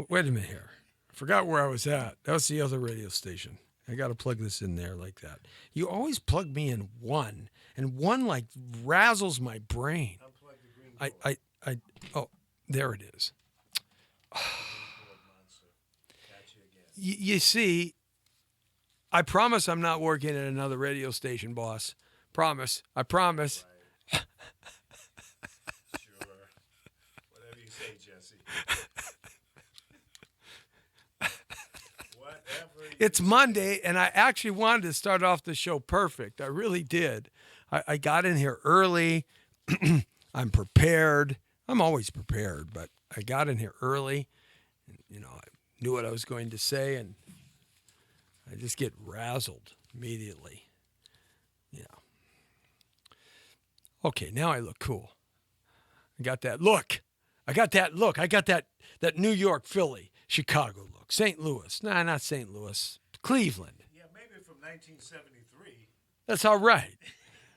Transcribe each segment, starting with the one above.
Wait a minute here. I forgot where I was at. That was the other radio station. I got to plug this in there like that. You always plug me in one, and one like razzles my brain. I oh, there it is. You see, I promise I'm not working at another radio station, boss. Promise. I promise. Sure. Whatever you say, Jesse. It's Monday, and I actually wanted to start off the show perfect. I really did. I got in here early. I'm prepared. I'm always prepared, but I got in here early. You know, I knew what I was going to say, and I just get razzled immediately. Yeah. Okay, now I look cool. I got that look. I got that New York, Philly, Chicago look. St. Louis. Nah, not St. Louis. Cleveland. Yeah, maybe from 1973. That's all right.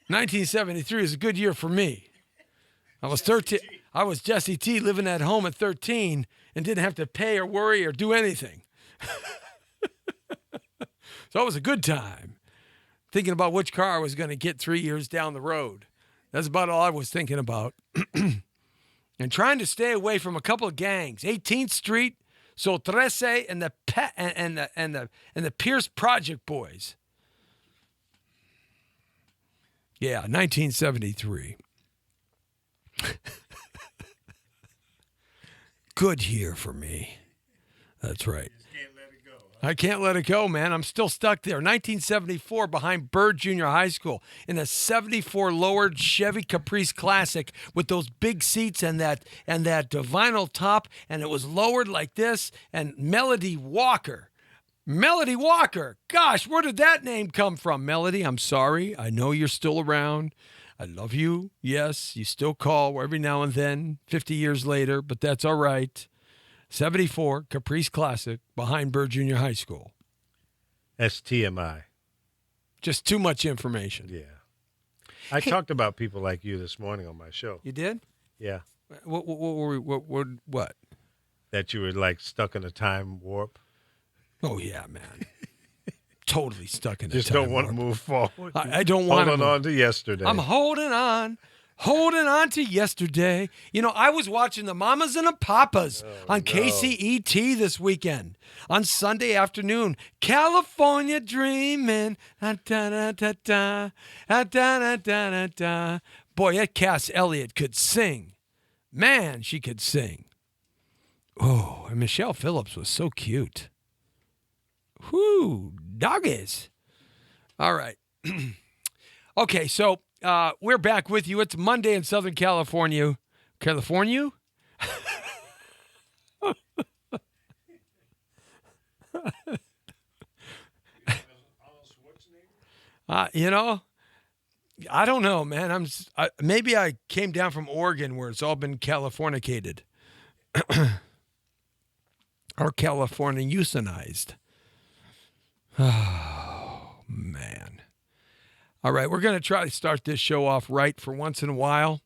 1973 is a good year for me. I was 13. I was Jesse T living at home at 13 and didn't have to pay or worry or do anything. So it was a good time. Thinking about which car I was going to get 3 years down the road. That's about all I was thinking about. And trying to stay away from a couple of gangs. 18th Street, Sol 13, and the Pierce Project Boys. Yeah, 1973. Good year for me. That's right. You just can't let it go. Huh? I can't let it go, man. I'm still stuck there. 1974 behind Byrd Junior High School in a 74 lowered Chevy Caprice Classic with those big seats and that vinyl top, and it was lowered like this. And Melody Walker. Gosh, where did that name come from? Melody, I'm sorry. I know you're still around. I love you. Yes, you still call every now and then, 50 years later, but that's all right. 74 Caprice Classic behind Byrd Junior High School. That's TMI. Just too much information. Yeah. I talked about people like you this morning on my show. You did? Yeah. What? That you were like stuck in a time warp. Oh, yeah, man. Totally stuck in a Just time don't want to warp. move forward. I don't want to Holding on to yesterday. I'm holding on to yesterday. You know, I was watching the Mamas and the Papas on KCET this weekend on Sunday afternoon. California dreaming. Da-da-da-da-da. Da-da-da-da-da. Boy, that Cass Elliott could sing. Man, she could sing. Oh, and Michelle Phillips was so cute. Whoo, doggies. All right. Okay, so we're back with you. It's Monday in Southern California. California? You know, I don't know, man. Maybe I came down from Oregon where it's all been Californicated or Californianized. Oh, man. All right, we're going to try to start this show off right for once in a while.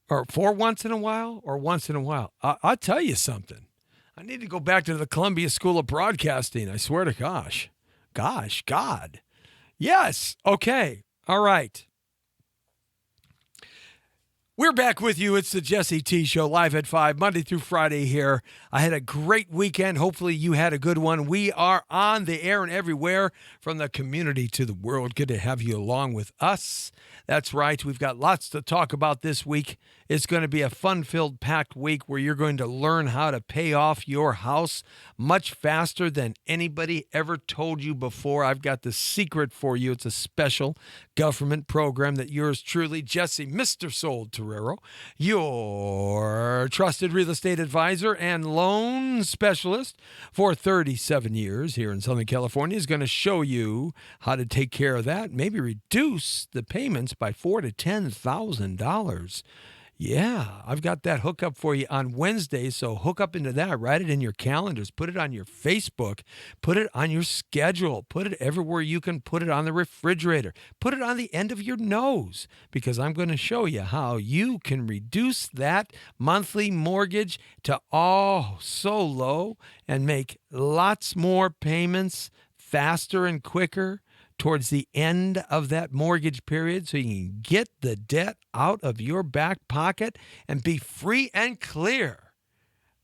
Or for once in a while, or once in a while. I'll tell you something. I need to go back to the Columbia School of Broadcasting. I swear to gosh. God. Yes. Okay. All right. We're back with you. It's the Jesse T Show, live at 5, Monday through Friday here. I had a great weekend. Hopefully you had a good one. We are on the air and everywhere, from the community to the world. Good to have you along with us. That's right. We've got lots to talk about this week. It's going to be a fun-filled, packed week where you're going to learn how to pay off your house much faster than anybody ever told you before. I've got the secret for you. It's a special government program that yours truly, Jesse, Mr. Sold Torero, your trusted real estate advisor and loan specialist for 37 years here in Southern California, is going to show you how to take care of that, maybe reduce the payments by $4,000 to $10,000. Yeah, I've got that hookup for you on Wednesday. So hook up into that. Write it in your calendars. Put it on your Facebook. Put it on your schedule. Put it everywhere you can put it on the refrigerator. Put it on the end of your nose because I'm going to show you how you can reduce that monthly mortgage to so low and make lots more payments faster and quicker towards the end of that mortgage period so you can get the debt out of your back pocket and be free and clear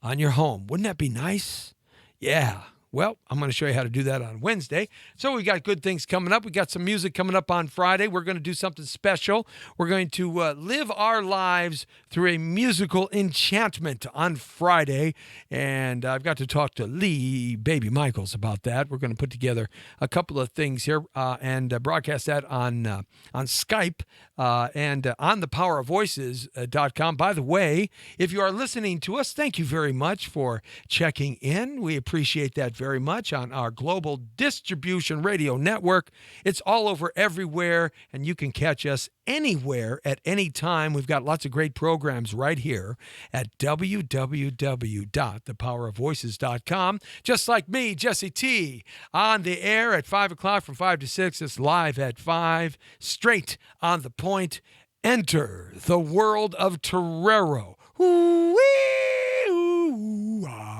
on your home. Wouldn't that be nice? Yeah. Well, I'm going to show you how to do that on Wednesday. So we got good things coming up. We got some music coming up on Friday. We're going to do something special. We're going to live our lives through a musical enchantment on Friday. And I've got to talk to Lee Baby Michaels about that. We're going to put together a couple of things here and broadcast that on Skype and on thepowerofvoices.com. By the way, if you are listening to us, thank you very much for checking in. We appreciate that very much on our global distribution radio network. It's all over everywhere, and you can catch us anywhere at any time. We've got lots of great programs right here at www.thepowerofvoices.com. Just like me, Jesse T, on the air at 5 o'clock from 5 to 6. It's live at 5, straight on the point. Enter the world of Torero. Ooh-wee, ooh-ah.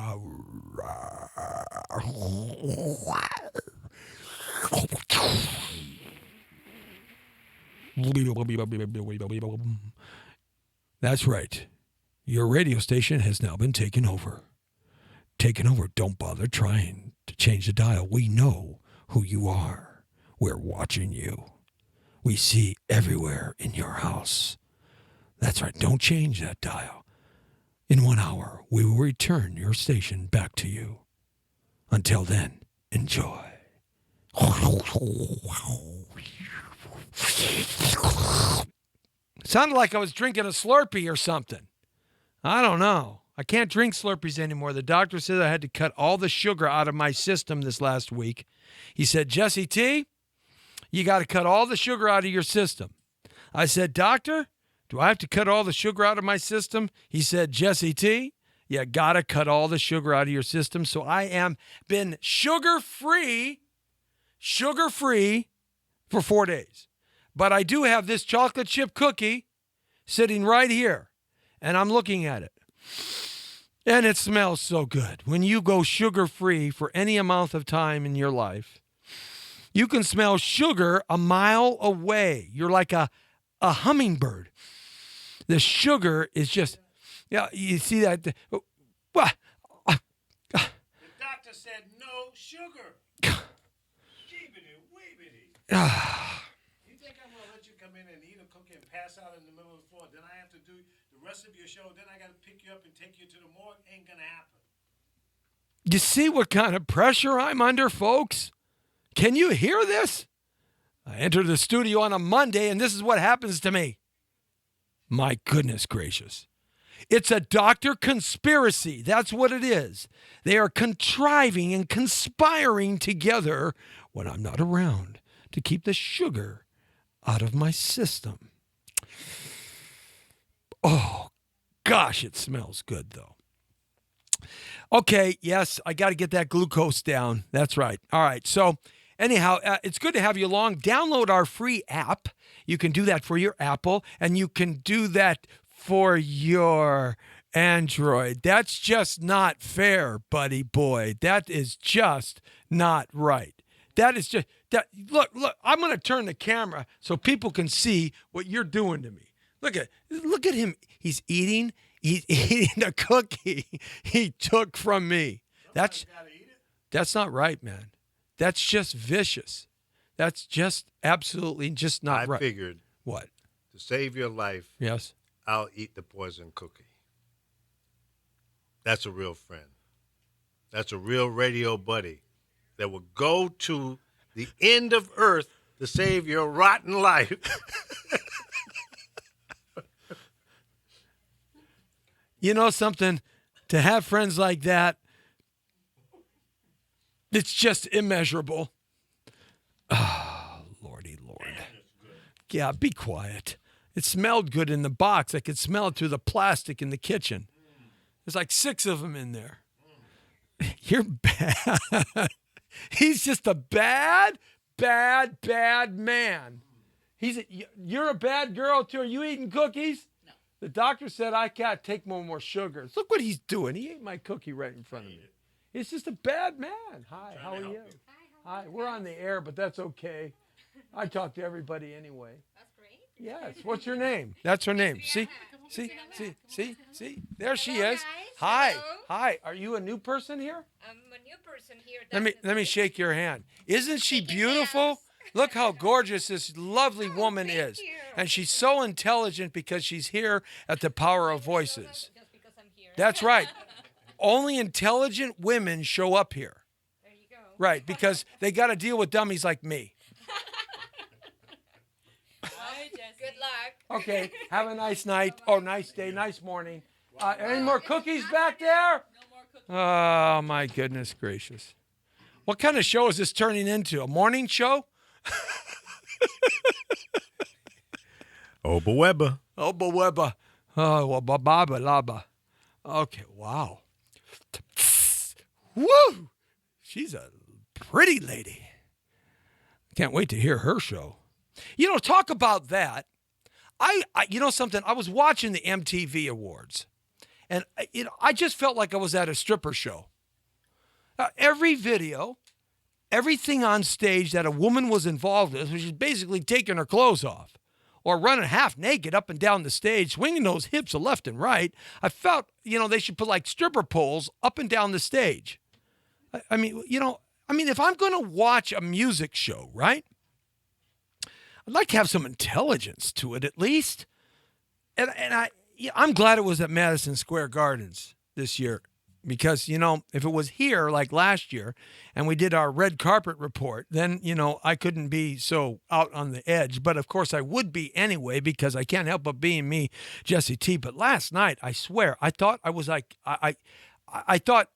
That's right. Your radio station has now been taken over. Taken over. Don't bother trying to change the dial. We know who you are. We're watching you. We see everywhere in your house. That's right. Don't change that dial. In 1 hour, we will return your station back to you. Until then, enjoy. Sounded like I was drinking a Slurpee or something. I don't know. I can't drink Slurpees anymore. The doctor said I had to cut all the sugar out of my system this last week. He said, Jesse T, you got to cut all the sugar out of your system. I said, Doctor, do I have to cut all the sugar out of my system? He said, Jesse T, you got to cut all the sugar out of your system. So I am been sugar-free for 4 days. But I do have this chocolate chip cookie sitting right here, and I'm looking at it. And it smells so good. When you go sugar-free for any amount of time in your life, you can smell sugar a mile away. You're like a hummingbird. The sugar is just, yeah, you see that? What? The doctor said no sugar. Jeebity-weebity. You think I'm going to let you come in and eat a cookie and pass out in the middle of the floor? Then I have to do the rest of your show. Then I got to pick you up and take you to the morgue. Ain't going to happen. You see what kind of pressure I'm under, folks? Can you hear this? I enter the studio on a Monday, and this is what happens to me. My goodness gracious. It's a doctor conspiracy. That's what it is. They are contriving and conspiring together when I'm not around to keep the sugar out of my system. Oh, gosh, it smells good, though. Okay, yes, I got to get that glucose down. That's right. All right, so anyhow, it's good to have you along. Download our free app. You can do that for your Apple, and you can do that for your Android. That's just not fair, buddy boy. That is just not right. That is just that. Look, I'm going to turn the camera so people can see what you're doing to me. Look at him. He's eating the cookie he took from me. That's not right, man. That's just vicious. That's just absolutely just not right. I figured. What? To save your life. Yes. I'll eat the poison cookie. That's a real friend. That's a real radio buddy that will go to the end of earth to save your rotten life. You know something? To have friends like that, it's just immeasurable. Oh, Lordy Lord. Yeah, be quiet. It smelled good in the box. I could smell it through the plastic in the kitchen. There's like 6 of them in there. You're bad. He's just a bad man. You're a bad girl too. Are you eating cookies? No. The doctor said I can't take more sugars. Look what he's doing. He ate my cookie right in front of me. He's just a bad man. Hi, how are you? Hi, we're on the air, but that's okay. I talk to everybody anyway. That's great. Yes. What's your name? That's her name. See? There she is. Hi. Hello. Hi. Are you a new person here? I'm a new person here. Let me shake your hand. Isn't she Shaking beautiful? hands. Look how gorgeous this lovely woman thank is. you. And she's so intelligent because she's here at the Power of Voices. Just because I'm here. That's right. Only intelligent women show up here. There you go. Right, because they got to deal with dummies like me. Hi, Jesse. Good luck. Okay, have a nice night, or nice day, nice morning. Any more cookies back there? No more cookies. Oh, my goodness gracious. What kind of show is this turning into? A morning show? Oba Webba. Oh, Webba. Oh, well, baba laba. Okay, wow. Woo! She's a pretty lady. Can't wait to hear her show. You know, talk about that. You know something? I was watching the MTV Awards, and I just felt like I was at a stripper show. Every video, everything on stage that a woman was involved with, which is basically taking her clothes off or running half naked up and down the stage, swinging those hips left and right. I felt, they should put like stripper poles up and down the stage. I mean, if I'm going to watch a music show, right? I'd like to have some intelligence to it at least. And I'm glad it was at Madison Square Gardens this year because, if it was here like last year and we did our red carpet report, then, I couldn't be so out on the edge. But, of course, I would be anyway because I can't help but being me, Jesse T. But last night, I swear, I thought I was like I thought,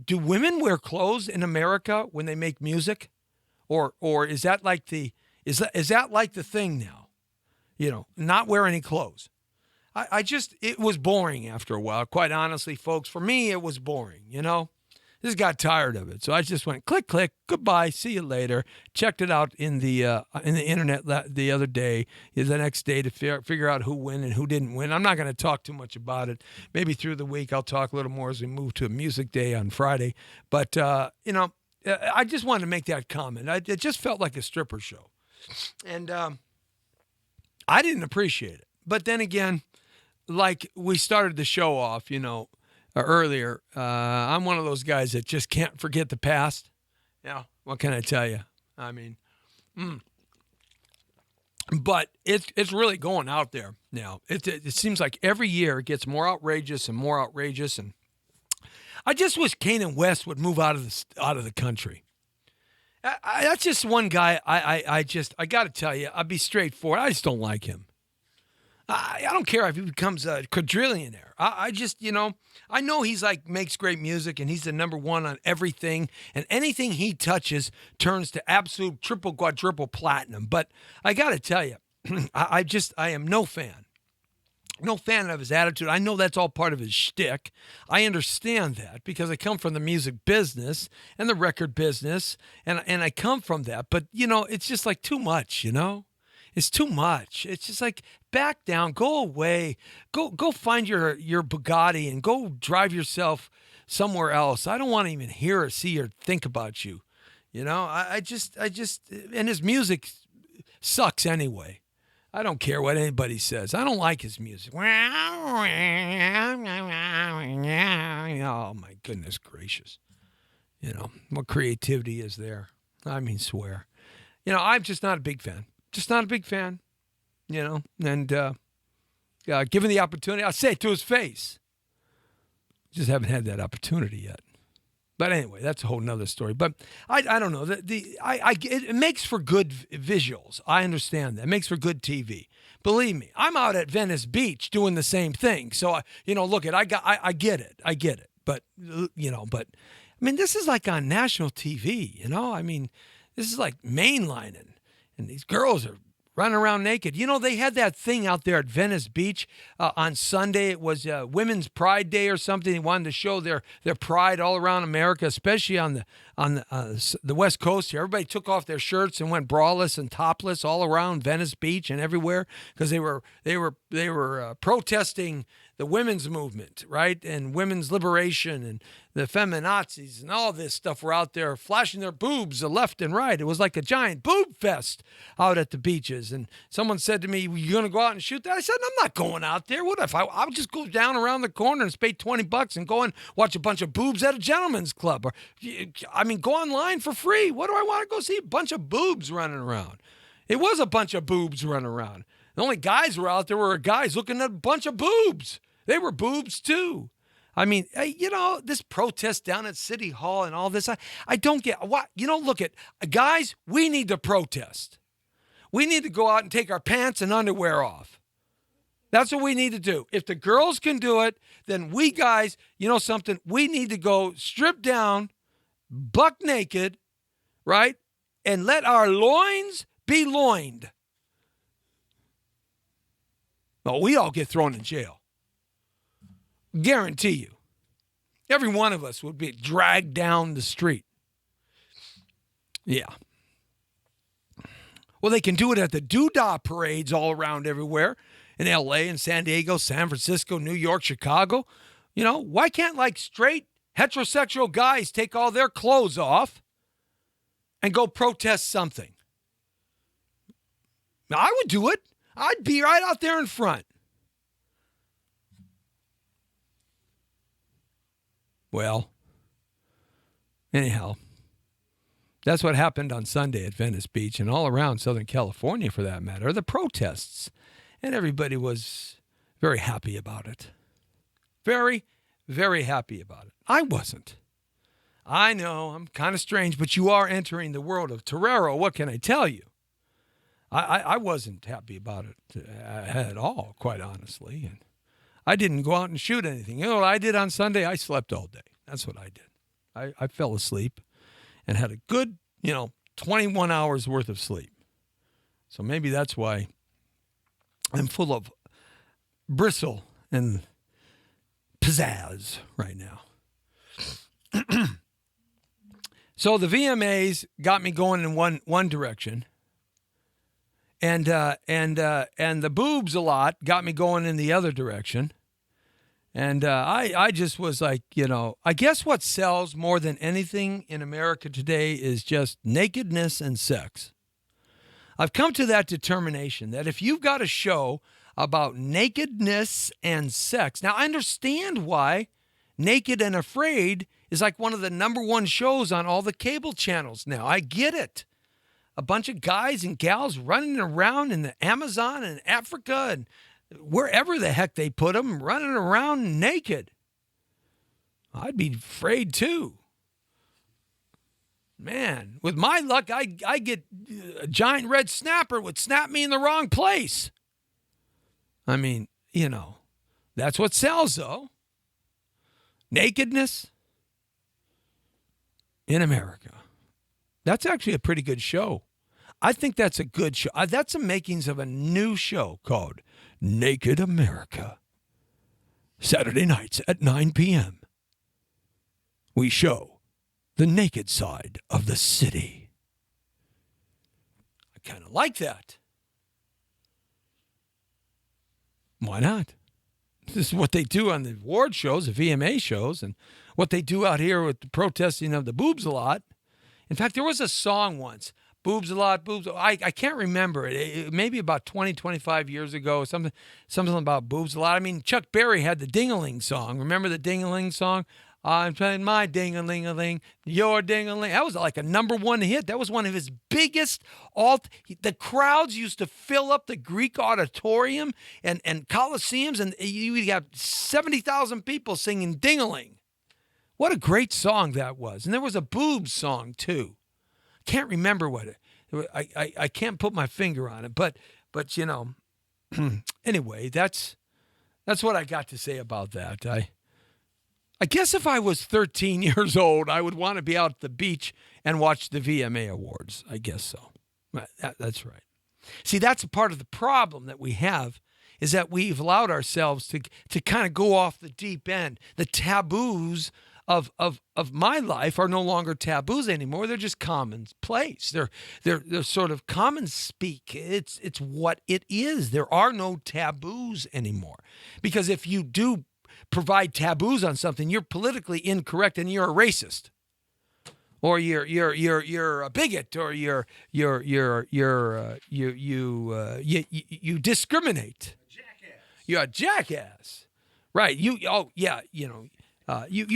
do women wear clothes in America when they make music? Or is that like is that like the thing now? Not wear any clothes. It was boring after a while. Quite honestly, folks, for me, it was boring, Just got tired of it. So I just went click, click, goodbye, see you later. Checked it out in the internet the other day, the next day to figure out who won and who didn't win. I'm not going to talk too much about it. Maybe through the week I'll talk a little more as we move to a music day on Friday. But, I just wanted to make that comment. It just felt like a stripper show. And I didn't appreciate it. But then again, like we started the show off, earlier, I'm one of those guys that just can't forget the past. Yeah, what can I tell you? I mean, but it's really going out there now. It seems like every year it gets more outrageous and more outrageous. And I just wish Kanye West would move out of the country. That's just one guy. I got to tell you, I'll be straightforward. I just don't like him. I don't care if he becomes a quadrillionaire. I just, I know he's makes great music and he's the number one on everything. And anything he touches turns to absolute triple, quadruple platinum. But I got to tell you, I am no fan. No fan of his attitude. I know that's all part of his shtick. I understand that because I come from the music business and the record business, and I come from that. But, it's just like too much, It's too much. It's just like back down, go away, go find your Bugatti and go drive yourself somewhere else. I don't want to even hear or see or think about you. I just and his music sucks anyway. I don't care what anybody says. I don't like his music. Oh my goodness gracious. What creativity is there? I mean, swear. I'm just not a big fan. Just not a big fan, and given the opportunity, I'll say it to his face. Just haven't had that opportunity yet. But anyway, that's a whole nother story. But I don't know. It makes for good visuals. I understand that. It makes for good TV. Believe me, I'm out at Venice Beach doing the same thing. So look I get it. I get it. But I mean, this is like on national TV. I mean, this is like mainlining. And these girls are running around naked. You know, they had that thing out there at Venice Beach on Sunday. It was Women's Pride Day or something. They wanted to show their pride all around America, especially on the West Coast here. Everybody took off their shirts and went braless and topless all around Venice Beach and everywhere because they were protesting the women's movement, right, and women's liberation, and the feminazis and all this stuff were out there flashing their boobs left and right. It was like a giant boob fest out at the beaches. And someone said to me, "You going to go out and shoot that?" I said, "I'm not going out there. What if I would just go down around the corner and pay $20 and go and watch a bunch of boobs at a gentleman's club? Or, I mean, go online for free. What do I want to go see? A bunch of boobs running around." It was a bunch of boobs running around. The only guys were out there were guys looking at a bunch of boobs. They were boobs too. I mean, you know, this protest down at City Hall and all this, I don't get what, you know, look at guys, we need to protest. We need to go out and take our pants and underwear off. That's what we need to do. If the girls can do it, then we guys, you know something, we need to go strip down, buck naked, right? And let our loins be loined. Well, we all get thrown in jail. Guarantee you. Every one of us would be dragged down the street. Yeah. Well, they can do it at the doodah parades all around everywhere in L.A. and San Diego, San Francisco, New York, Chicago. You know, why can't like straight heterosexual guys take all their clothes off and go protest something? Now, I would do it. I'd be right out there in front. Well, anyhow, that's what happened on Sunday at Venice Beach and all around Southern California, for that matter, the protests. And everybody was very happy about it. Very, very happy about it. I wasn't. I know, I'm kind of strange, but you are entering the world of Torero. What can I tell you? I wasn't happy about it at all, quite honestly. And I didn't go out and shoot anything. You know what I did on Sunday? I slept all day. That's what I did. I fell asleep and had a good, 21 hours worth of sleep. So maybe that's why I'm full of bristle and pizzazz right now. So the VMAs got me going in one direction. And the boobs a lot got me going in the other direction. And I just was like, I guess what sells more than anything in America today is just nakedness and sex. I've come to that determination that if you've got a show about nakedness and sex, now I understand why Naked and Afraid is like one of the number one shows on all the cable channels now. I get it. A bunch of guys and gals running around in the Amazon and Africa and wherever the heck they put them, running around naked. I'd be afraid too. Man, with my luck, I get a giant red snapper would snap me in the wrong place. I mean, that's what sells though. Nakedness in America. That's actually a pretty good show. I think that's a good show. That's the makings of a new show called Naked America. Saturday nights at 9 p.m. We show the naked side of the city. I kind of like that. Why not? This is what they do on the award shows, the VMA shows, and what they do out here with the protesting of the boobs a lot. In fact, there was a song once, Boobs a Lot, Boobs. I can't remember it. Maybe about 20, 25 years ago, something about boobs a lot. I mean, Chuck Berry had the Ding-a-ling song. Remember the Ding-a-ling song? I'm playing my ding-a-ling-a-ling, your ding-a-ling. That was like a number one hit. That was one of his biggest. The crowds used to fill up the Greek auditorium and Coliseums, and you would have 70,000 people singing Ding-a-ling. What a great song that was. And there was a boobs song, too. Can't remember what it. I can't put my finger on it, but anyway, that's what I got to say about that. I guess if I was 13 years old, I would want to be out at the beach and watch the VMA Awards. I guess so. That's right. See, that's a part of the problem that we have, is that we've allowed ourselves to kind of go off the deep end. The taboos of my life are no longer taboos anymore. They're just commonplace. They're sort of common speak. It's what it is. There are no taboos anymore. Because if you do provide taboos on something, you're politically incorrect and you're a racist. Or you're a bigot, or you discriminate. You're a jackass, right? You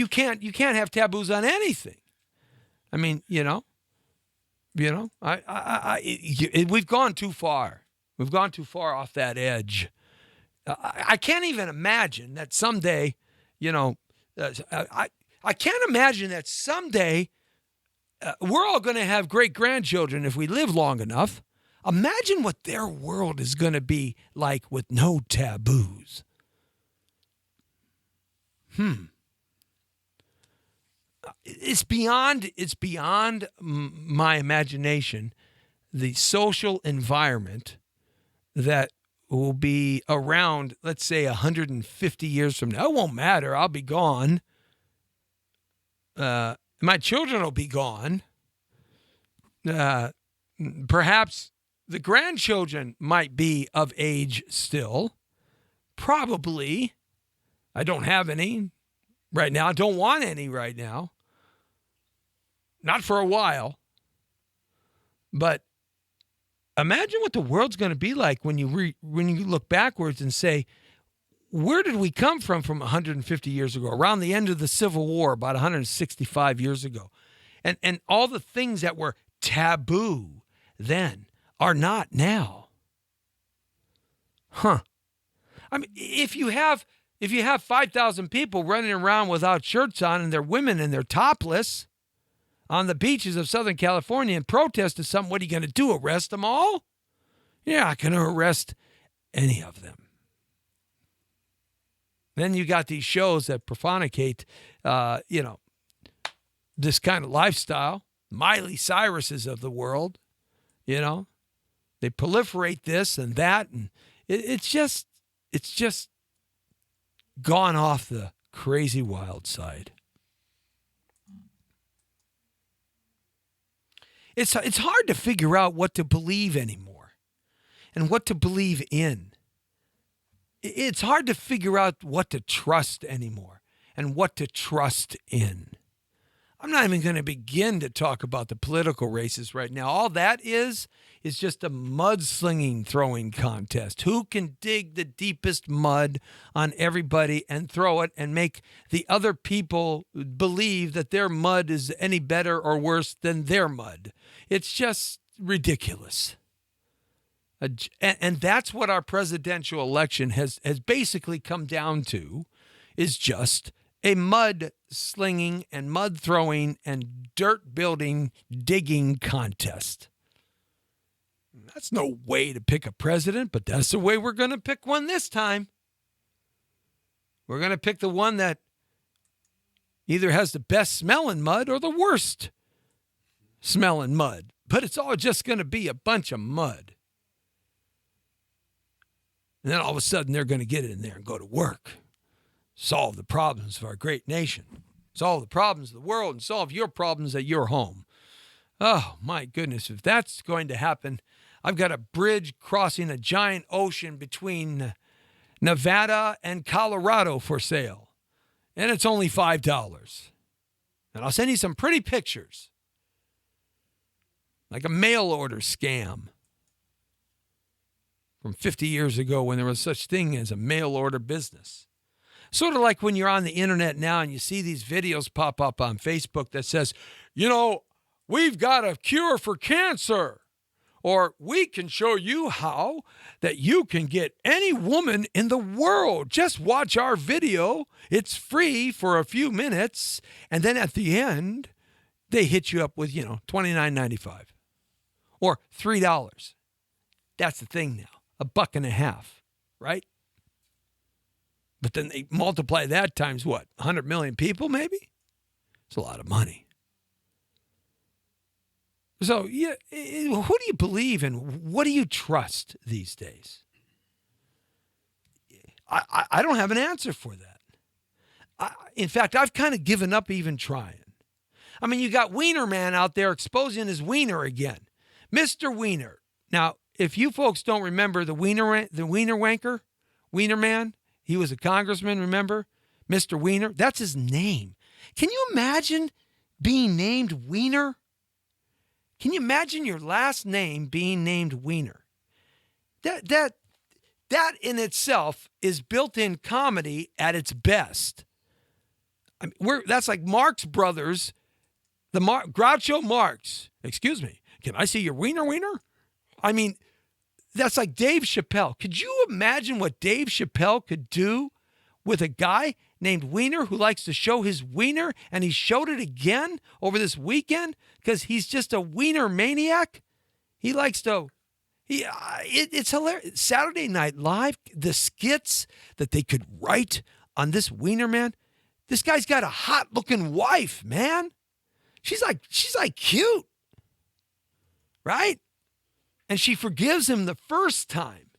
can't have taboos on anything. I mean, we've gone too far. We've gone too far off that edge. I can't even imagine that someday, I can't imagine that someday. We're all going to have great-grandchildren if we live long enough. Imagine what their world is going to be like with no taboos. It's beyond my imagination, the social environment that will be around, let's say, 150 years from now. It won't matter. I'll be gone. My children will be gone. Perhaps the grandchildren might be of age still. Probably. I don't have any right now. I don't want any right now. Not for a while. But imagine what the world's going to be like when you look backwards and say, where did we come from 150 years ago, around the end of the Civil War, about 165 years ago? And all the things that were taboo then are not now. I mean, if you have 5,000 people running around without shirts on and they're women and they're topless on the beaches of Southern California and protest to something, what are you going to do, arrest them all? You're not going to arrest any of them. Then you got these shows that profanate, this kind of lifestyle. Miley Cyrus's of the world, they proliferate this and that, and it's just gone off the crazy wild side. It's hard to figure out what to believe anymore, and what to believe in. It's hard to figure out what to trust anymore and what to trust in. I'm not even going to begin to talk about the political races right now. All that is just a mudslinging throwing contest. Who can dig the deepest mud on everybody and throw it and make the other people believe that their mud is any better or worse than their mud? It's just ridiculous. And that's what our presidential election has basically come down to, is just a mud slinging and mud throwing and dirt building digging contest. That's no way to pick a president, but that's the way we're going to pick one this time. We're going to pick the one that either has the best smelling mud or the worst smelling mud. But it's all just going to be a bunch of mud. And then all of a sudden they're going to get in there and go to work. Solve the problems of our great nation. Solve the problems of the world and solve your problems at your home. Oh, my goodness. If that's going to happen, I've got a bridge crossing a giant ocean between Nevada and Colorado for sale. And it's only $5. And I'll send you some pretty pictures. Like a mail order scam from 50 years ago when there was such thing as a mail order business. Sort of like when you're on the internet now and you see these videos pop up on Facebook that says, we've got a cure for cancer. Or we can show you how that you can get any woman in the world. Just watch our video. It's free for a few minutes. And then at the end, they hit you up with, $29.95 or $3. That's the thing now, $1.50, right? But then they multiply that times what? 100 million people maybe? It's a lot of money. So, yeah, who do you believe in? What do you trust these days? I don't have an answer for that. In fact, I've kind of given up even trying. I mean, you got Wiener Man out there exposing his wiener again. Mr. Wiener. Now, if you folks don't remember the Wiener Wanker, Wiener Man, he was a congressman, remember? Mr. Wiener, that's his name. Can you imagine being named Wiener? Can you imagine your last name being named Wiener? That in itself is built-in comedy at its best. I mean, that's like Marx Brothers, Groucho Marx. Excuse me, can I see your wiener? I mean, that's like Dave Chappelle. Could you imagine what Dave Chappelle could do with a guy named Wiener who likes to show his wiener, and he showed it again over this weekend because he's just a wiener maniac? He likes to... it's hilarious. Saturday Night Live, the skits that they could write on this Wiener Man. This guy's got a hot-looking wife, man. She's like cute, right? And she forgives him the first time.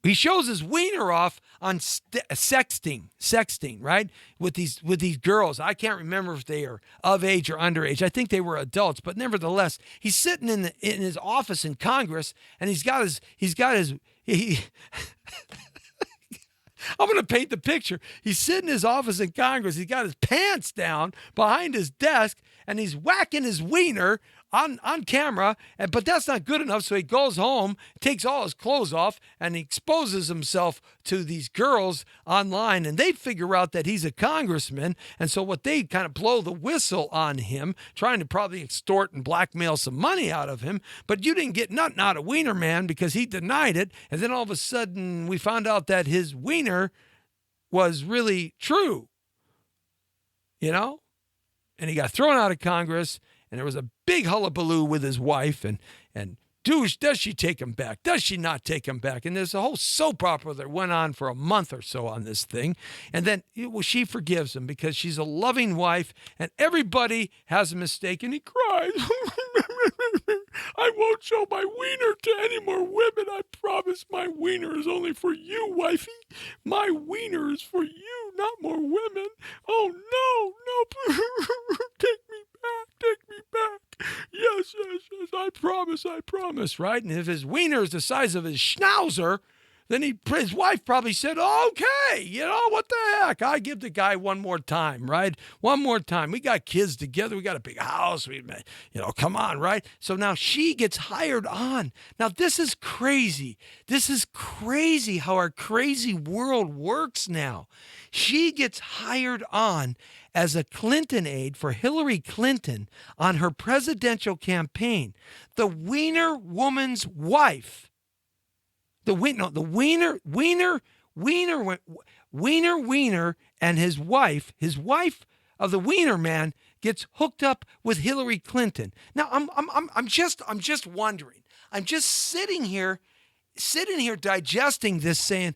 He shows his wiener off on sexting, right? With these girls. I can't remember if they are of age or underage. I think they were adults, but nevertheless, he's sitting in his office in Congress, and he's got his I'm going to paint the picture. He's sitting in his office in Congress. He's got his pants down behind his desk, and he's whacking his wiener on camera. But that's not good enough, so he goes home, takes all his clothes off, and he exposes himself to these girls online. And they figure out that he's a congressman. And so what they kind of blow the whistle on him, trying to probably extort and blackmail some money out of him. But you didn't get nothing out of Wiener Man because he denied it. And then all of a sudden we found out that his wiener was really true, you know? And he got thrown out of Congress, and there was a big hullabaloo with his wife, and does she take him back? Does she not take him back? And there's a whole soap opera that went on for a month or so on this thing. And then she forgives him because she's a loving wife, and everybody has a mistake, and he cries. I won't show my wiener to any more women. I promise my wiener is only for you, wifey. My wiener is for you, not more women. Oh, no, take me back. Yes, I promise, right? And if his wiener is the size of his schnauzer, then his wife probably said, okay, you know, what the heck? I give the guy one more time, right? One more time. We got kids together. We got a big house. Come on, right? So now she gets hired on. Now, this is crazy. This is crazy how our crazy world works now. She gets hired on as a Clinton aide for Hillary Clinton on her presidential campaign. The Wiener woman's wife. The Wiener and his wife of the Wiener Man gets hooked up with Hillary Clinton. Now I'm just wondering. I'm just sitting here digesting this, saying,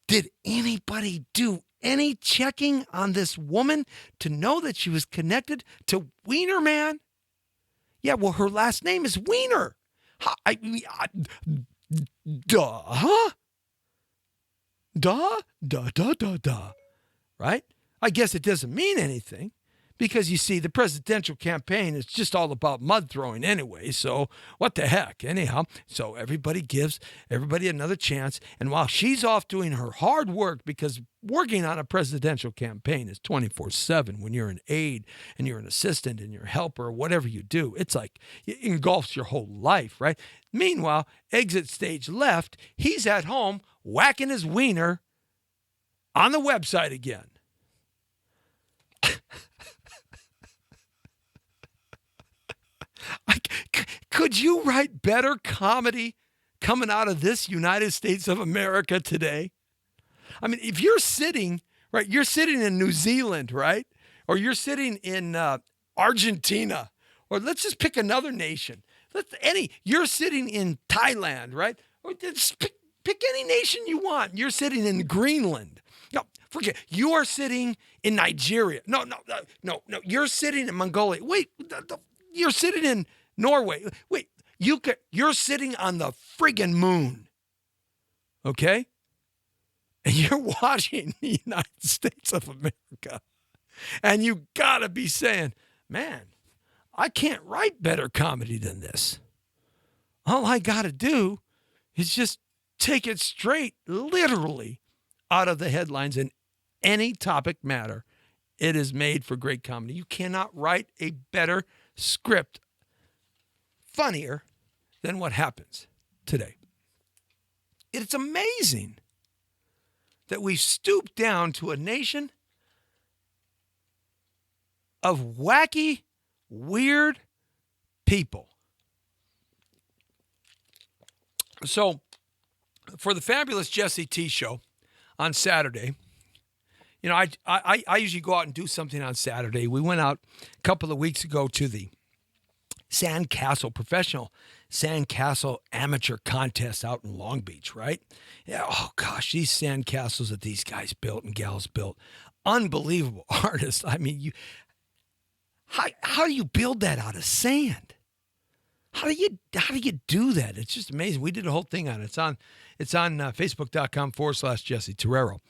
did anybody do any checking on this woman to know that she was connected to Wiener Man? Yeah, well, her last name is Wiener. Duh. Right? I guess it doesn't mean anything because, you see, the presidential campaign is just all about mud throwing anyway. So what the heck? Anyhow, so everybody gives everybody another chance. And while she's off doing her hard work, because working on a presidential campaign is 24/7 when you're an aide and you're an assistant and you're a helper or whatever you do. It's like it engulfs your whole life, right? Meanwhile, exit stage left, he's at home whacking his wiener on the website again. Could you write better comedy coming out of this United States of America today? I mean, if you're sitting in New Zealand, right? Or you're sitting in Argentina, or let's just pick another nation. You're sitting in Thailand, right? Or just pick any nation you want. You're sitting in Greenland. No, forget. You are sitting in Nigeria. No. You're sitting in Mongolia. Wait, You're sitting in Norway. Wait, you're sitting on the friggin' moon. Okay? And you're watching the United States of America. And you gotta be saying, man, I can't write better comedy than this. All I gotta do is just take it straight, literally, out of the headlines in any topic matter. It is made for great comedy. You cannot write a better script, funnier than what happens today. It's amazing that we've stooped down to a nation of wacky, weird people. So, for the Fabulous Jesse T Show on Saturday, you know, I usually go out and do something on Saturday. We went out a couple of weeks ago to the Sandcastle, professional Sandcastle amateur contest out in Long Beach, right? Yeah, oh gosh, these sandcastles that these guys built and gals built, unbelievable artists. I mean, how do you build that out of sand? How do you do that? It's just amazing. We did a whole thing on it. It's on Facebook.com/Jesse Terrero.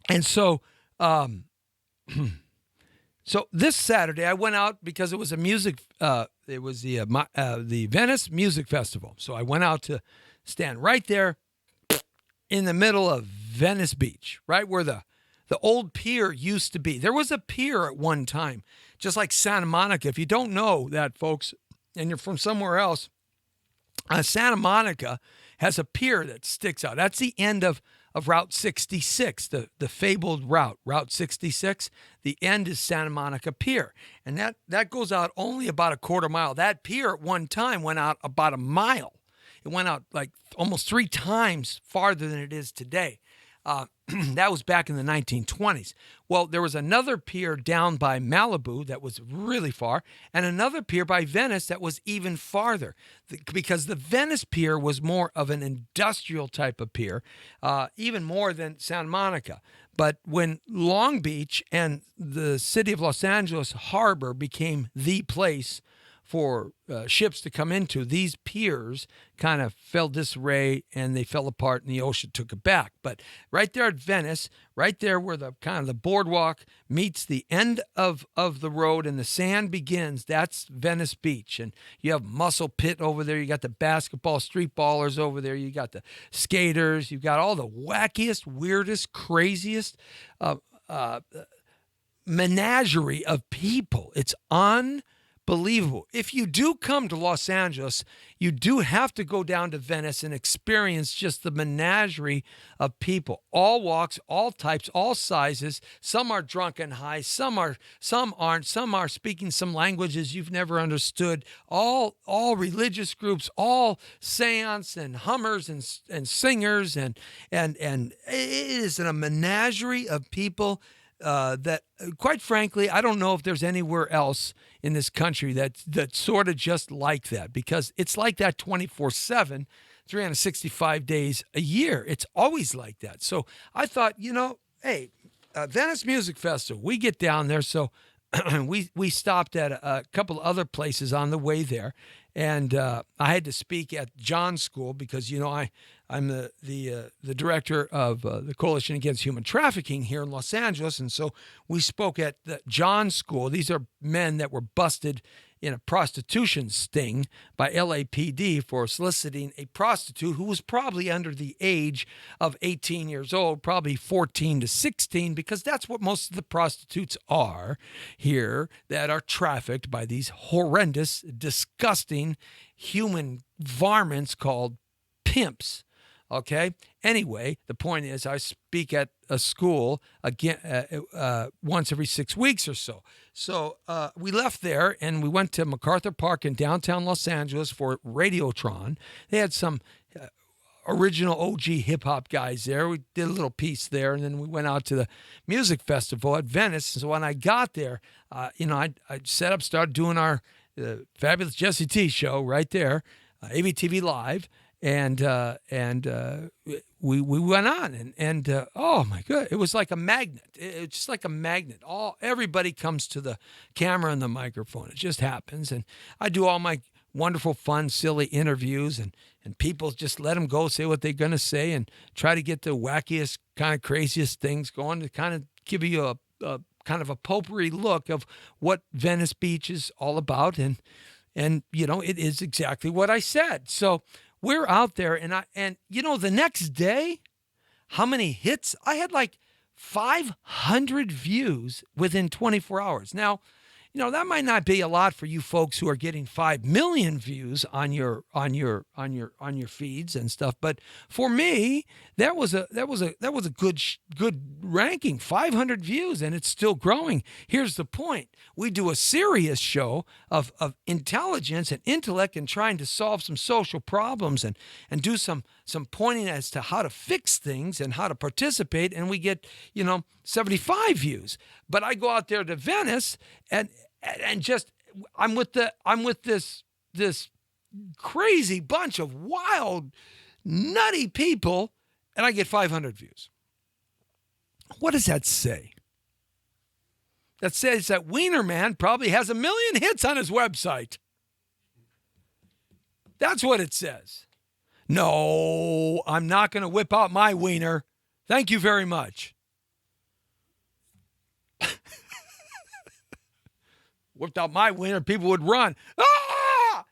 And so, so this Saturday I went out because it was a music. It was the Venice Music Festival. So I went out to stand right there in the middle of Venice Beach, right where the old pier used to be. There was a pier at one time, just like Santa Monica. If you don't know that, folks, and you're from somewhere else, Santa Monica has a pier that sticks out. That's the end of Route 66, the fabled Route 66. The end is Santa Monica Pier. And that goes out only about a quarter mile. That pier at one time went out about a mile. It went out like almost 3 times farther than it is today. That was back in the 1920s. Well, there was another pier down by Malibu that was really far, and another pier by Venice that was even farther, because the Venice pier was more of an industrial type of pier, even more than Santa Monica. But when Long Beach and the city of Los Angeles harbor became the place for ships to come into, these piers kind of fell disarray and they fell apart and the ocean took it back. But right there at Venice, right there where the kind of the boardwalk meets the end of the road and the sand begins, that's Venice Beach. And you have Muscle Pit over there. You got the basketball street ballers over there. You got the skaters. You've got all the wackiest, weirdest, craziest menagerie of people. It's unbelievable. If you do come to Los Angeles, you do have to go down to Venice and experience just the menagerie of people. All walks, all types, all sizes. Some are drunk and high. Some aren't. Some are speaking some languages you've never understood. All religious groups, all seance and hummers and singers and it is a menagerie of people that, quite frankly, I don't know if there's anywhere else in this country that's sort of just like that, because it's like that 24/7, 365 days a year. It's always like that. So I thought, hey, Venice Music Festival, we get down there. So we stopped at a couple other places on the way there. And I had to speak at John's School because, I'm the director of the Coalition Against Human Trafficking here in Los Angeles. And so we spoke at the John's School. These are men that were busted in a prostitution sting by LAPD for soliciting a prostitute who was probably under the age of 18 years old, probably 14 to 16, because that's what most of the prostitutes are here that are trafficked by these horrendous, disgusting human varmints called pimps. Okay. Anyway, the point is, I speak at a school again once every 6 weeks or so. So we left there and we went to MacArthur Park in downtown Los Angeles for Radiotron. They had some original OG hip hop guys there. We did a little piece there, and then we went out to the music festival at Venice. So when I got there, I set up, started doing our Fabulous Jesse T show right there, ABTV Live. we went on and oh my god, it was like a magnet. It's just like a magnet. Everybody comes to the camera and the microphone. It just happens, and I do all my wonderful, fun, silly interviews, and people just let them go, say what they're going to say, and try to get the wackiest, kind of craziest things going to kind of give you a kind of a potpourri look of what Venice Beach is all about. And it is exactly what I said. So we're out there, and the next day, how many hits? I had like 500 views within 24 hours. Now, that might not be a lot for you folks who are getting 5 million views on your feeds and stuff, but for me, that was a good ranking. 500 views, and it's still growing. Here's the point: we do a serious show of intelligence and intellect and trying to solve some social problems and do some pointing as to how to fix things and how to participate, and we get 75 views. But I go out there to Venice and just I'm with this crazy bunch of wild, nutty people, and I get 500 views. What does that say? That says that Wiener Man probably has 1 million hits on his website. That's what it says. No, I'm not going to whip out my wiener. Thank you very much. Whipped out my wiener, people would run. Ah!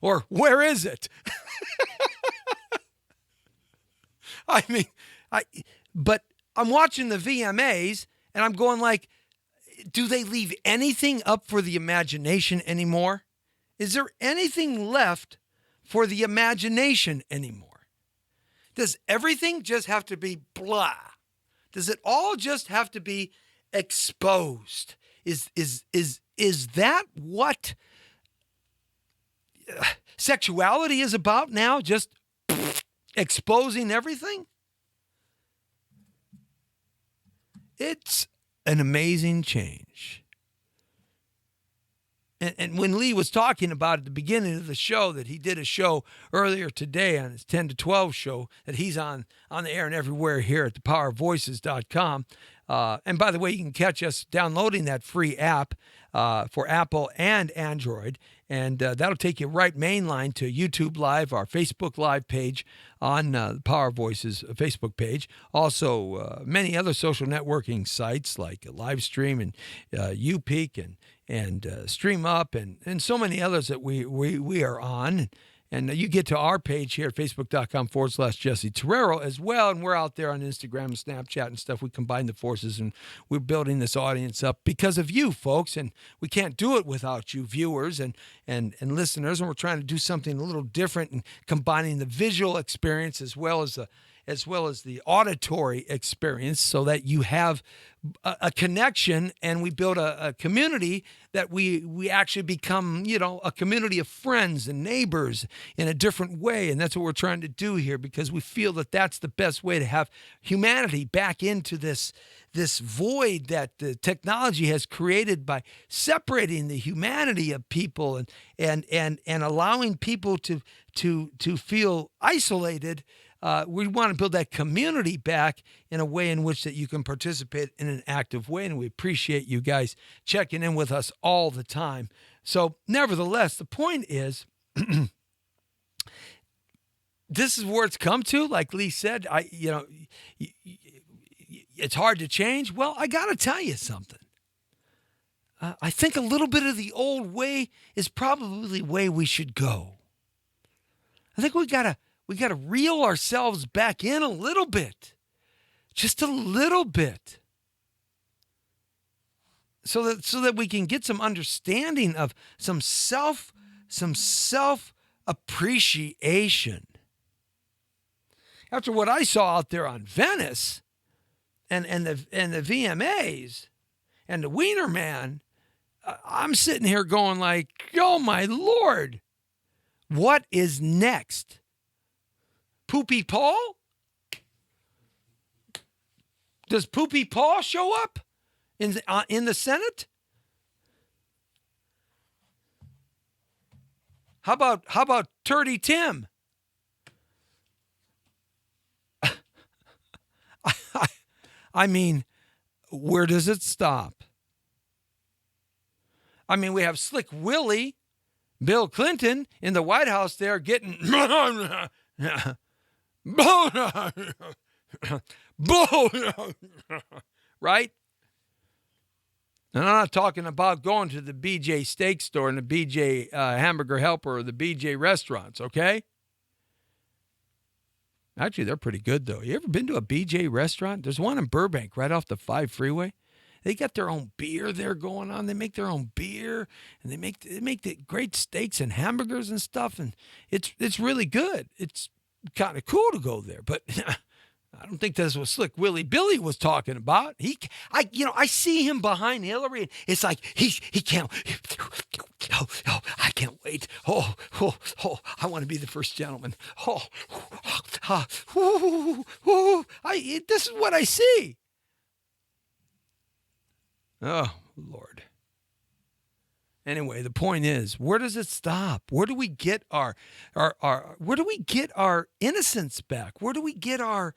Or where is it? But I'm watching the VMAs and I'm going like, do they leave anything up for the imagination anymore? Is there anything left for the imagination anymore? Does everything just have to be blah? Does it all just have to be exposed? Is that what sexuality is about now? Just exposing everything? It's an amazing change. And when Lee was talking about at the beginning of the show that he did a show earlier today on his 10 to 12 show that he's on the air and everywhere here at thepowervoices.com. And by the way, you can catch us downloading that free app for Apple and Android. And that'll take you right mainline to YouTube Live, our Facebook Live page on the Power Voices Facebook page. Also, many other social networking sites like Livestream and UPeak and Stream Up and so many others that we are on. And you get to our page here at facebook.com/Jesse Terrero as well. And we're out there on Instagram and Snapchat and stuff. We combine the forces and we're building this audience up because of you folks. And we can't do it without you viewers and listeners. And we're trying to do something a little different and combining the visual experience as well as the auditory experience so that you have a connection and we build a community that we actually become, a community of friends and neighbors in a different way. And that's what we're trying to do here because we feel that that's the best way to have humanity back into this void that the technology has created by separating the humanity of people and allowing people to feel isolated. We want to build that community back in a way in which that you can participate in an active way. And we appreciate you guys checking in with us all the time. So nevertheless, the point is, this is where it's come to. Like Lee said, it's hard to change. Well, I got to tell you something. I think a little bit of the old way is probably the way we should go. I think we got to reel ourselves back in a little bit, just a little bit, so that we can get some understanding of some self appreciation. After what I saw out there on Venice, and the VMAs, and the Wiener Man, I'm sitting here going like, oh my Lord, what is next? Poopy Paul? Does Poopy Paul show up in the Senate? How about Turdy Tim? I mean, where does it stop? I mean, we have Slick Willie, Bill Clinton in the White House there getting right? And I'm not talking about going to the BJ steak store and the BJ hamburger helper or the BJ restaurants, okay? Actually, they're pretty good, though. You ever been to a BJ restaurant? There's one in Burbank right off the 5 freeway. They got their own beer there going on. They make their own beer, and they make the great steaks and hamburgers and stuff, and it's really good. It's kind of cool to go there, but I don't think that's what Slick Willie Billy was talking about. I see him behind Hillary, and it's like he can't. Oh, I can't wait. Oh, I want to be the first gentleman. This is what I see. Oh, Lord. Anyway, the point is, where does it stop? Where do we get our innocence back? Where do we get our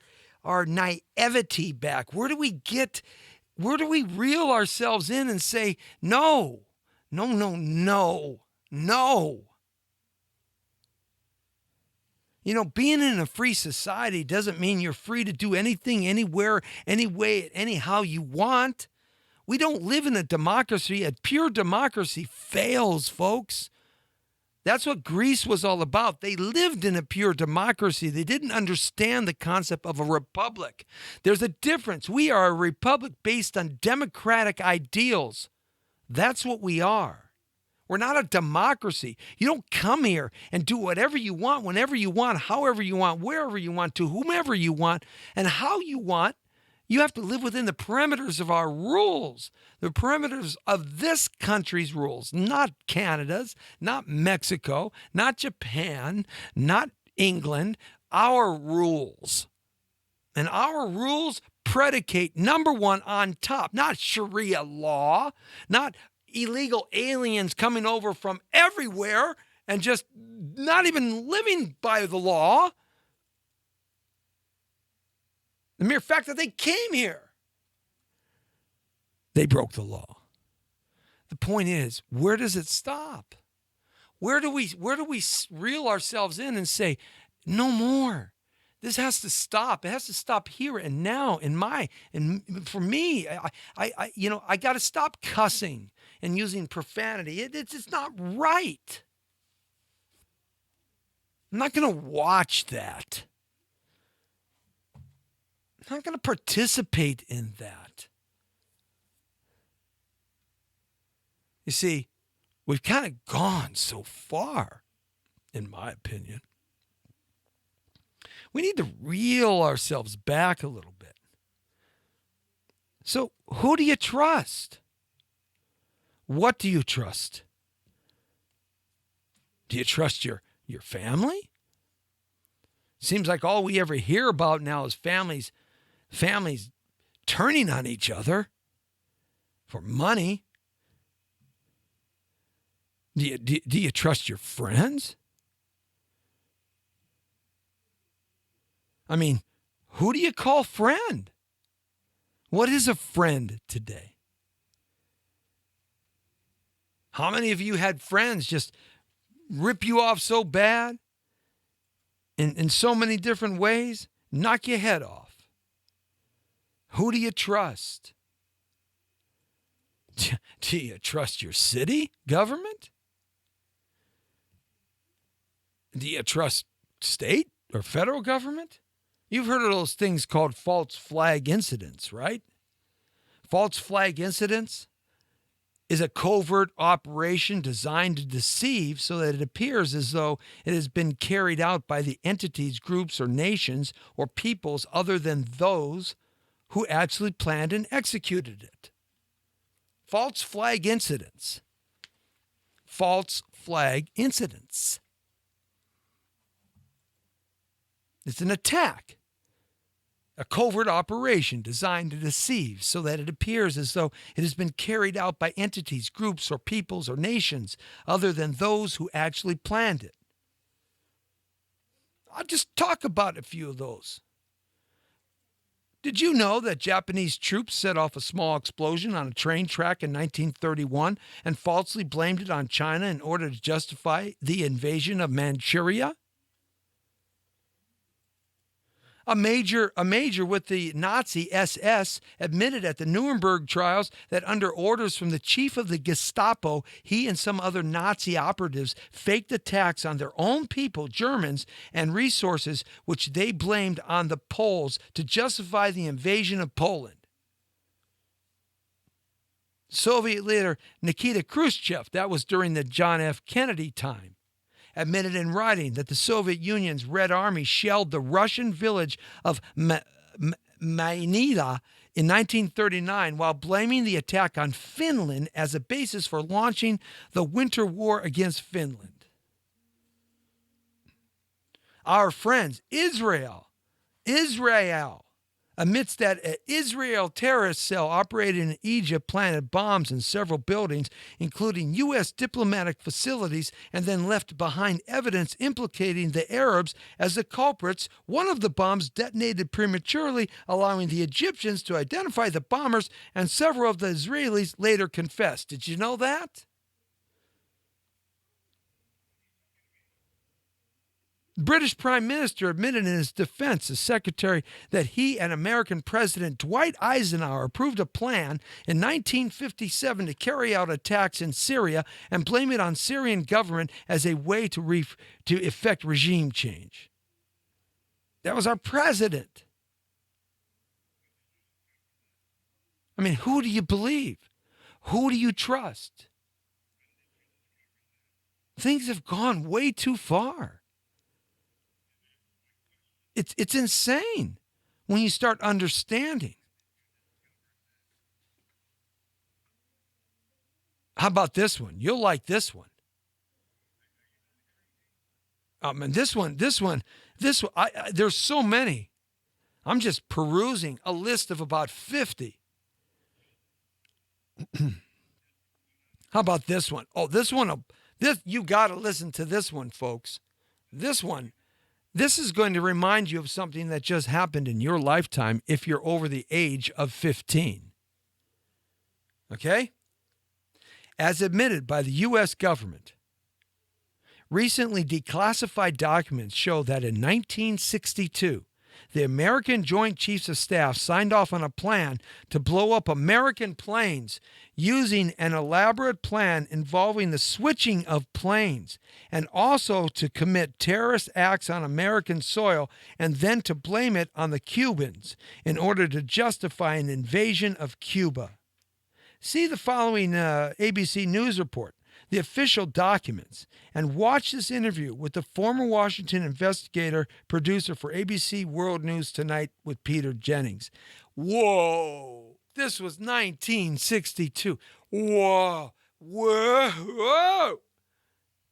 naivety back? Where do we reel ourselves in and say, no. You know, being in a free society doesn't mean you're free to do anything, anywhere, anyway, anyhow you want. We don't live in a democracy. A pure democracy fails, folks. That's what Greece was all about. They lived in a pure democracy. They didn't understand the concept of a republic. There's a difference. We are a republic based on democratic ideals. That's what we are. We're not a democracy. You don't come here and do whatever you want, whenever you want, however you want, wherever you want, to whomever you want, and how you want. You have to live within the parameters of our rules, the parameters of this country's rules, not Canada's, not Mexico, not Japan, not England, our rules. And our rules predicate, number one, on top, not Sharia law, not illegal aliens coming over from everywhere and just not even living by the law. The mere fact that they came here, they broke the law. The point is, where does it stop? Where do we reel ourselves in and say, no more? This has to stop. It has to stop here and now. And for me, I got to stop cussing and using profanity. It's not right. I'm not going to watch that. I'm not going to participate in that. You see, we've kind of gone so far, in my opinion. We need to reel ourselves back a little bit. So, who do you trust? What do you trust? Do you trust your family? Seems like all we ever hear about now is families turning on each other for money. Do you trust your friends? I mean, who do you call friend? What is a friend today? How many of you had friends just rip you off so bad in so many different ways, knock your head off? Who do you trust? Do you trust your city government? Do you trust state or federal government? You've heard of those things called false flag incidents, right? False flag incidents is a covert operation designed to deceive so that it appears as though it has been carried out by the entities, groups, or nations or peoples other than those who actually planned and executed it. False flag incidents. False flag incidents. It's an attack. a covert operation designed to deceive so that it appears as though it has been carried out by entities, groups, or peoples or nations other than those who actually planned it. I'll just talk about a few of those. Did you know that Japanese troops set off a small explosion on a train track in 1931 and falsely blamed it on China in order to justify the invasion of Manchuria? A major with the Nazi SS admitted at the Nuremberg trials that under orders from the chief of the Gestapo, he and some other Nazi operatives faked attacks on their own people, Germans, and resources which they blamed on the Poles to justify the invasion of Poland. Soviet leader Nikita Khrushchev, that was during the John F. Kennedy time, admitted in writing that the Soviet Union's Red Army shelled the Russian village of Maynila in 1939 while blaming the attack on Finland as a basis for launching the Winter War against Finland. Our friends, Israel, admits that an Israel terrorist cell operating in Egypt planted bombs in several buildings, including U.S. diplomatic facilities, and then left behind evidence implicating the Arabs as the culprits. One of the bombs detonated prematurely, allowing the Egyptians to identify the bombers, and several of the Israelis later confessed. Did you know that? The British Prime Minister admitted in his defense as secretary that he and American President Dwight Eisenhower approved a plan in 1957 to carry out attacks in Syria and blame it on Syrian government as a way to effect regime change. That was our president. I mean, who do you believe? Who do you trust? Things have gone way too far. It's insane when you start understanding. How about this one? You'll like this one. And this one. There's so many. I'm just perusing a list of about 50. How about this one? Oh, this you got to listen to this one, folks. This one. This is going to remind you of something that just happened in your lifetime if you're over the age of 15. Okay? As admitted by the U.S. government, recently declassified documents show that in 1962, the American Joint Chiefs of Staff signed off on a plan to blow up American planes using an elaborate plan involving the switching of planes and also to commit terrorist acts on American soil and then to blame it on the Cubans in order to justify an invasion of Cuba. See the following ABC News report, the official documents, and watch this interview with the former Washington investigator producer for ABC World News Tonight with Peter Jennings. Whoa, this was 1962. Whoa.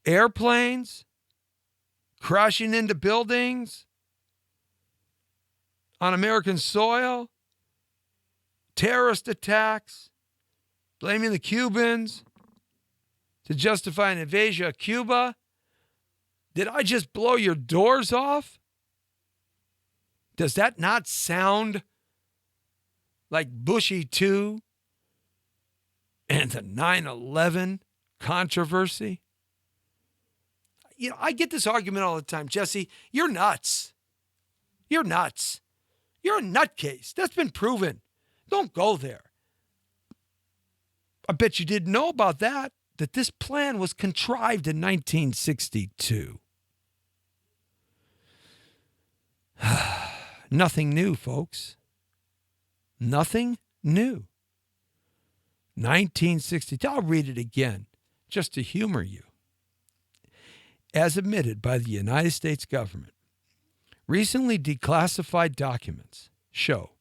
Airplanes crashing into buildings on American soil, terrorist attacks, blaming the Cubans to justify an invasion of Cuba? Did I just blow your doors off? Does that not sound like Bush 2 and the 9/11 controversy? You know, I get this argument all the time. Jesse, you're nuts. You're nuts. You're a nutcase. That's been proven. Don't go there. I bet you didn't know about that this plan was contrived in 1962. Nothing new, folks. Nothing new. 1962. I'll read it again just to humor you. As admitted by the United States government, recently declassified documents show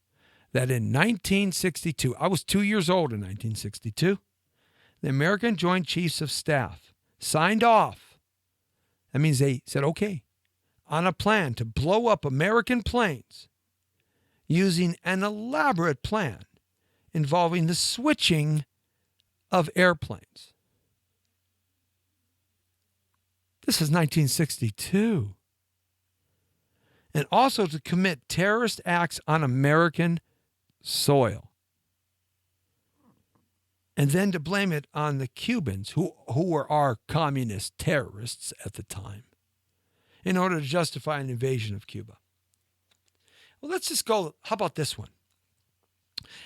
that in 1962, I was 2 years old in 1962, the American Joint Chiefs of Staff signed off. That means they said, okay, on a plan to blow up American planes using an elaborate plan involving the switching of airplanes. This is 1962. And also to commit terrorist acts on American soil. And then to blame it on the Cubans, who were our communist terrorists at the time, in order to justify an invasion of Cuba. Well, let's just go. How about this one?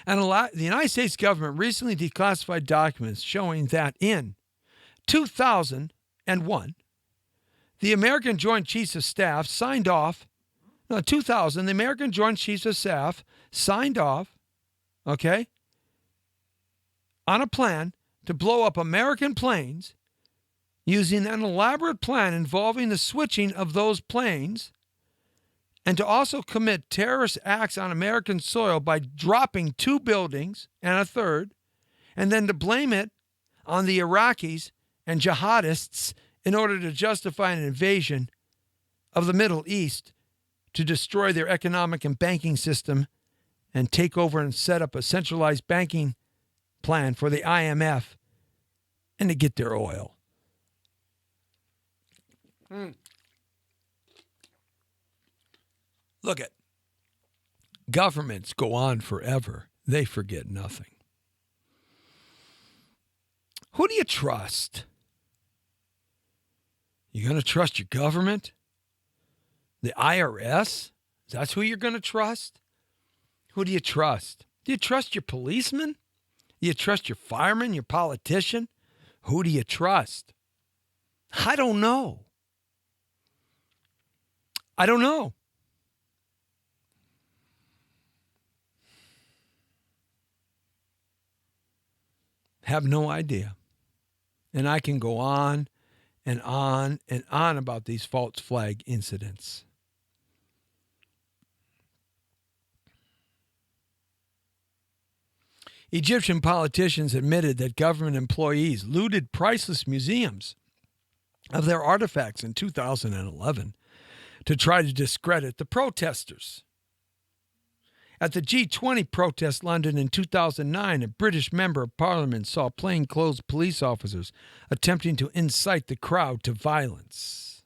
And the United States government recently declassified documents showing that in 2001, the American Joint Chiefs of Staff signed off. No, 2000, the American Joint Chiefs of Staff signed off, okay, on a plan to blow up American planes using an elaborate plan involving the switching of those planes, and to also commit terrorist acts on American soil by dropping 2 buildings and a third, and then to blame it on the Iraqis and jihadists in order to justify an invasion of the Middle East to destroy their economic and banking system and take over and set up a centralized banking plan for the IMF and to get their oil. Look at governments go on forever. They forget nothing. Who do you trust? You going to trust your government? The IRS? That's who you're going to trust? Who do you trust? Do you trust your policeman? Do you trust your fireman, your politician? Who do you trust? I don't know. I don't know. Have no idea. And I can go on and on and on about these false flag incidents. Egyptian politicians admitted that government employees looted priceless museums of their artifacts in 2011 to try to discredit the protesters. At the G20 protest London in 2009, a British member of parliament saw plainclothes police officers attempting to incite the crowd to violence.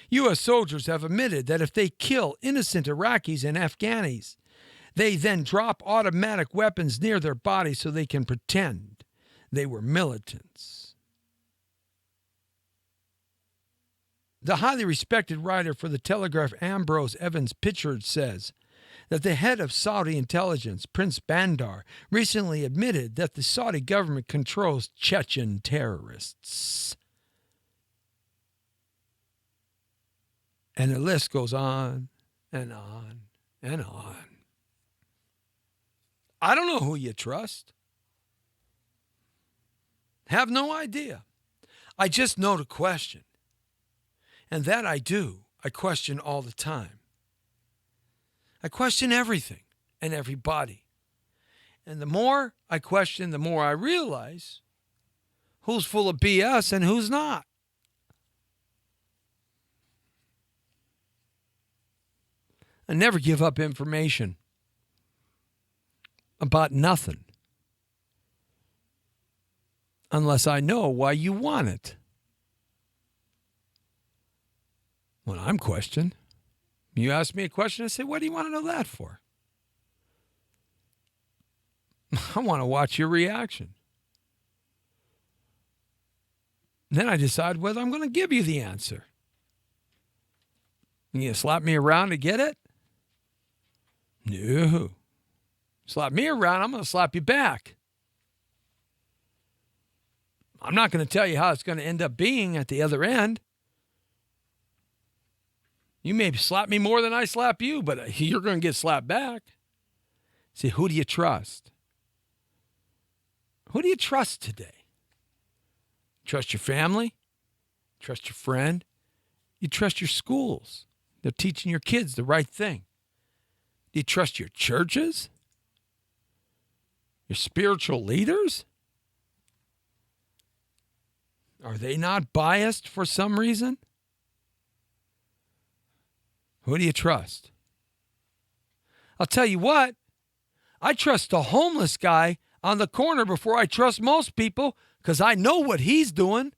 U.S. soldiers have admitted that if they kill innocent Iraqis and Afghanis, they then drop automatic weapons near their bodies so they can pretend they were militants. The highly respected writer for The Telegraph, Ambrose Evans Pritchard, says that the head of Saudi intelligence, Prince Bandar, recently admitted that the Saudi government controls Chechen terrorists. And the list goes on and on and on. I don't know who you trust. Have no idea. I just know to question. And that I do. I question all the time. I question everything and everybody. And the more I question, the more I realize who's full of BS and who's not. I never give up information about nothing unless I know why you want it. When I'm questioned, you ask me a question, I say, what do you want to know that for? I want to watch your reaction. Then I decide whether I'm going to give you the answer. You gonna slap me around to get it? No. Slap me around, I'm going to slap you back. I'm not going to tell you how it's going to end up being at the other end. You may slap me more than I slap you, but you're going to get slapped back. See, who do you trust? Who do you trust today? Trust your family? Trust your friend? You trust your schools? They're teaching your kids the right thing. Do you trust your churches? Your spiritual leaders? Are they not biased for some reason? Who do you trust? I'll tell you what, I trust the homeless guy on the corner before I trust most people because I know what he's doing.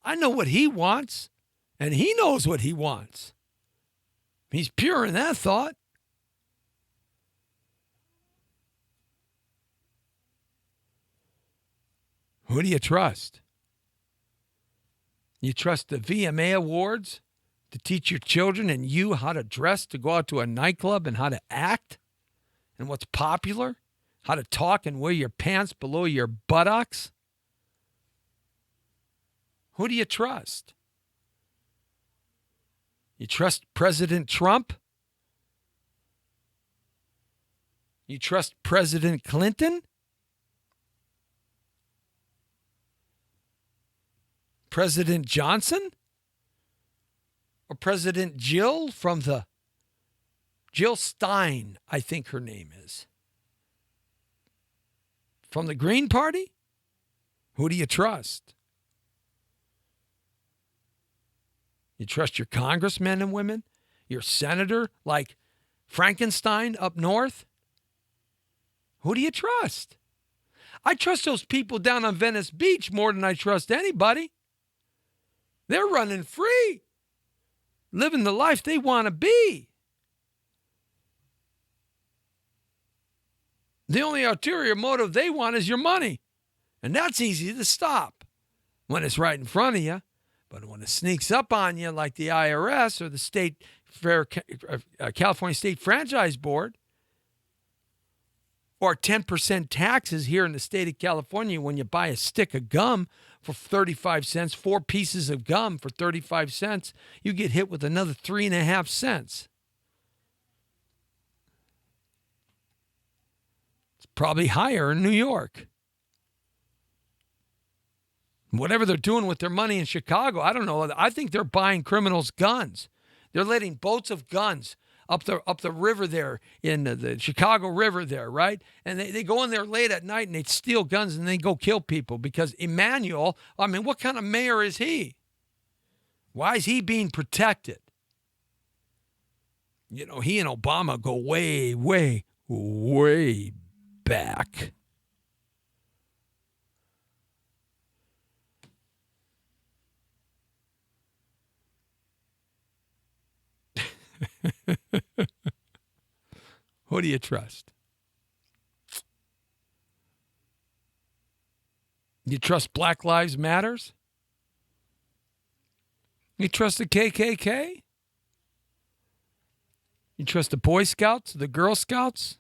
I know what he wants, and he knows what he wants. He's pure in that thought. Who do you trust? You trust the VMA Awards to teach your children and you how to dress to go out to a nightclub and how to act and what's popular, how to talk and wear your pants below your buttocks? Who do you trust? You trust President Trump? You trust President Clinton? President Johnson? Or President Jill from the Jill Stein, I think her name is. From the Green Party? Who do you trust? You trust your congressmen and women? Your senator like Frankenstein up north? Who do you trust? I trust those people down on Venice Beach more than I trust anybody. They're running free, living the life they want to be. The only ulterior motive they want is your money. And that's easy to stop when it's right in front of you. But when it sneaks up on you like the IRS or the California State Franchise Board, or 10% taxes here in the state of California when you buy a stick of gum for 35 cents, 4 pieces of gum for 35 cents, you get hit with another 3.5 cents. It's probably higher in New York. Whatever they're doing with their money in Chicago, I don't know. I think they're buying criminals guns. They're letting boats of guns up the river there in the Chicago River there, right? And they go in there late at night and they steal guns and they go kill people because Emmanuel, I mean, what kind of mayor is he? Why is he being protected? You know, he and Obama go way, way, way back. Who do you trust? You trust Black Lives Matters? You trust the KKK? You trust the Boy Scouts, the Girl Scouts?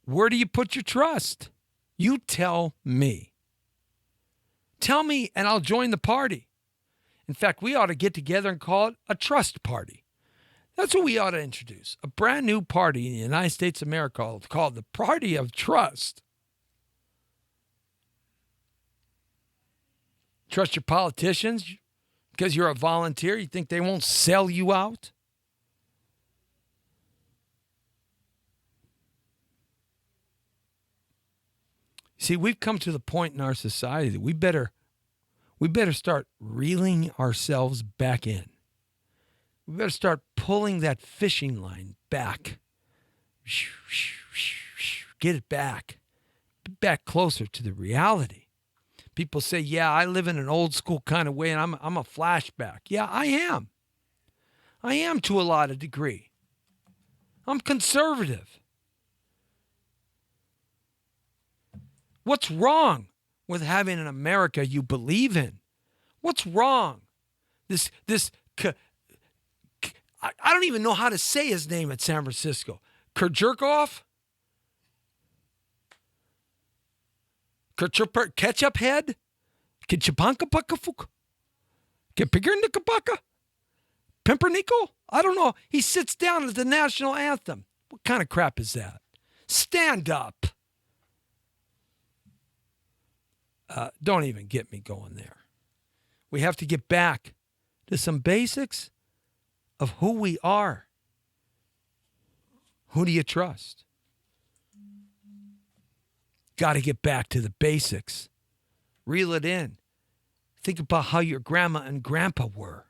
Where do you put your trust? You tell me. Tell me and I'll join the party. In fact, we ought to get together and call it a trust party. That's what we ought to introduce. A brand new party in the United States of America called the Party of Trust. Trust your politicians because you're a volunteer? You think they won't sell you out? See, we've come to the point in our society that we better start reeling ourselves back in. We better start pulling that fishing line back. Get it back. Back closer to the reality. People say, yeah, I live in an old school kind of way and I'm a flashback. Yeah, I am. I am to a lot of degree. I'm conservative. What's wrong with having an America you believe in? What's wrong? I don't even know how to say his name at San Francisco. Kerjerkoff? Ketchup head? Ketchupankapakafuk? Kepigurnikapaka? Pimpernickel? I don't know. He sits down at the national anthem. What kind of crap is that? Stand up. Don't even get me going there. We have to get back to some basics of who we are. Who do you trust? Got to get back to the basics. Reel it in. Think about how your grandma and grandpa were.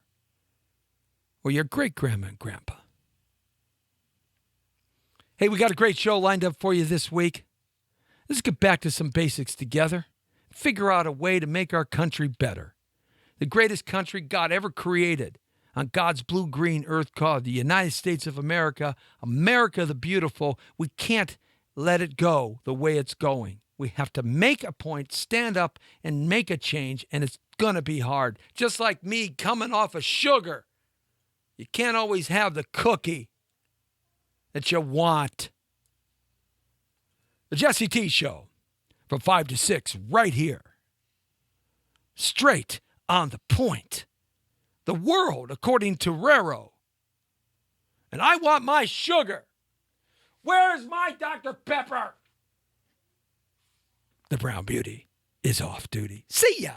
Or your great-grandma and grandpa. Hey, we got a great show lined up for you this week. Let's get back to some basics together. Figure out a way to make our country better. The greatest country God ever created on God's blue-green earth called the United States of America, America the beautiful. We can't let it go the way it's going. We have to make a point, stand up, and make a change, and it's going to be hard. Just like me coming off of sugar. You can't always have the cookie that you want. The Jesse T Show from 5 to 6 right here. Straight on the point. The world according to Rero. And I want my sugar. Where's my Dr. Pepper? The Brown Beauty is off duty. See ya.